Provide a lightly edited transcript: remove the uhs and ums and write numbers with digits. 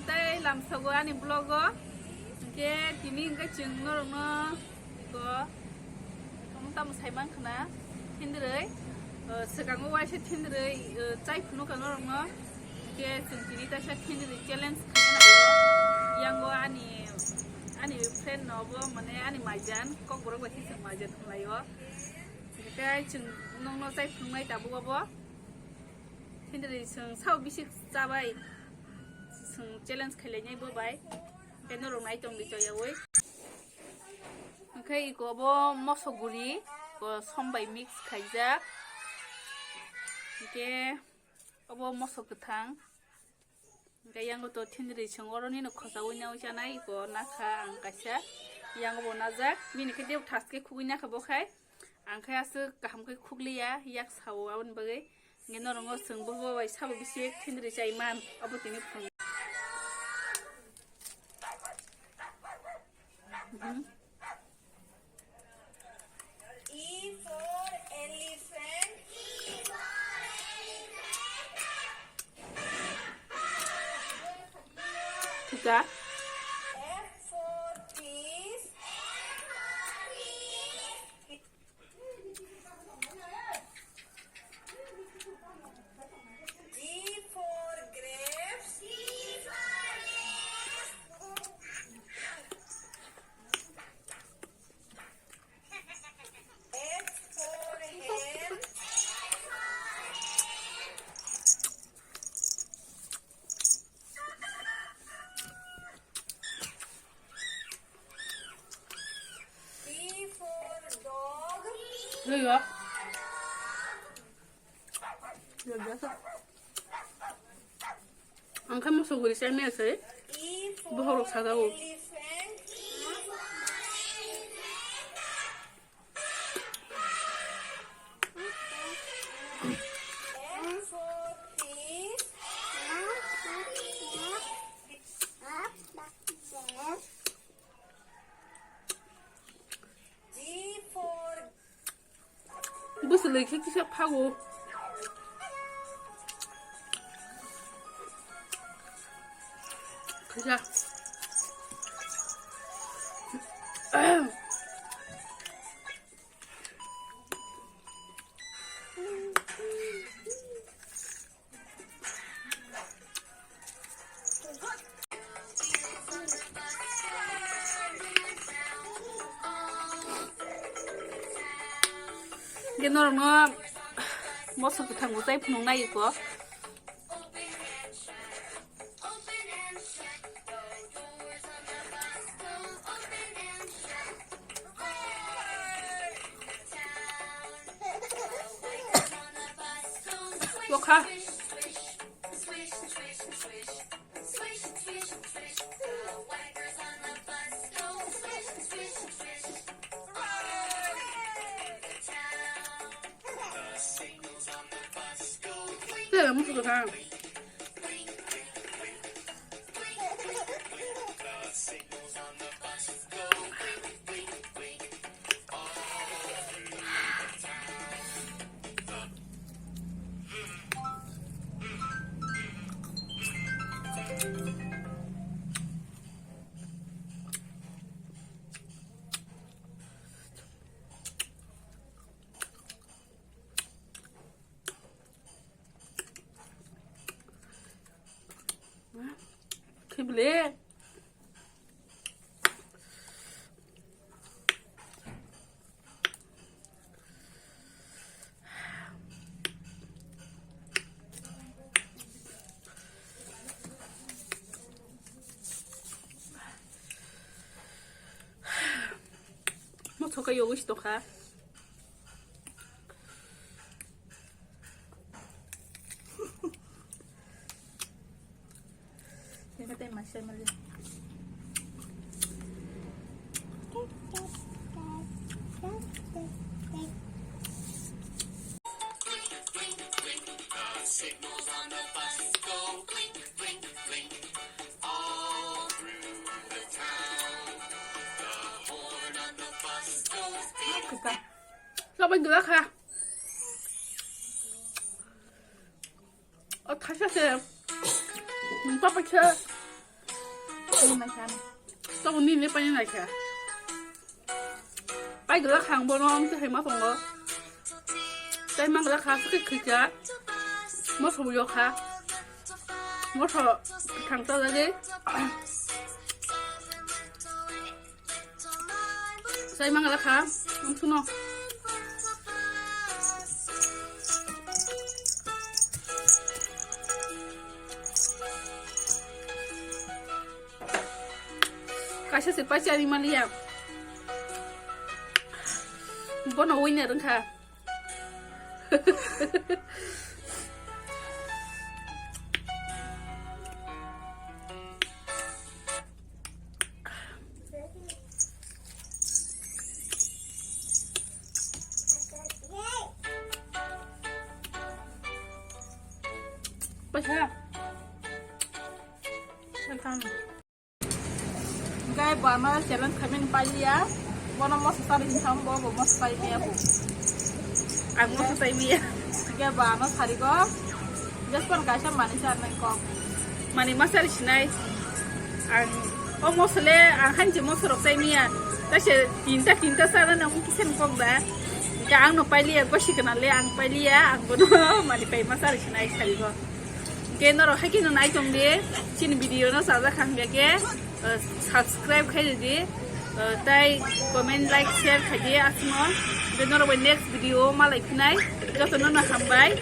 tay làm sao go anh blogger cái thì mình cái chừng nó có không tâm say mang khana thiên đấy sự càng ngô sẽ thiên đấy trái phun nó cái chừng thì ta sẽ thiên đấy challenge cái nào yang go anh friend nó bo mane anh majan con bro cái sự majan không lại go cái chừng nó trái phun này ta bo thiên đấy chừng sau bị sa bay challenge khai nhai bơ bay cái nó rồng này trong đi chơi với cái có bo mosoguri có xong bay mix khai ra cái có bo mosog thang cái yang có tổ thiên đi chung ở đây nó khó sao nhau cho này có na khá ăn cái啥yang có bo na ra mình cái điều task cái khui na khá bo khai ăn khai ase cả ham cái khúc lia yak sao awan bagai nghe nó rong sừng bo bay sao bị siết thiên đi chơi man abo tini phun E for elephant. ठीक है F for fish. G for grapes. H for hen. T for dog. rồi rồi rồi sao ăn cái mosoguri xem mẹ thấy E for bố học sao đâu elephant. F for fish. G for 무슨 내 캐키 샵하고 가자 cái nó mất sự thằng của tay phun này của Look ha. Đây là một cái thằng. Cái bể một số cái yoghurt đó khác cái tên mà xem mà đi Signals on the bus go blink, blink, blink, all through the town. The horn on the bus goes beep. 그니까 서번 그렇게 다시 하세요. 빠빠 쳐 ยังไงคะต้องนี่นี่ไปยังไงคะไปกับราคาบนน้องจะให้มาส่งเหรอใจมันราคาสักคือจะมดถูกยกค่ะมดถูกทางตัวเลยใจมันราคาน้องทุนน้องkasih si pacar ni malia, bono winner dong kah? Pacar, tentang. Gaya bana jalan kami palia, bono mau setar incam bawa mau setai mia bu, aku mau setai mia. Gaya bana hari ko, jasper kasih manis arnai ko, mani masar sinai, ang mau sele, ang hanji mau serok setai mia, tapi tinta sana namun kisen kong dah, gaya ang no palia, gua sih kenal le ang palia, ang bono mani pai masar sinai hari ko. Gaya noro haki no naik tom deh, cini video no saja kang gaya. Subscribe kali di, tay comment like share kali asmo. Dan orang next video malah ikhnaik, jatuh nona hambai.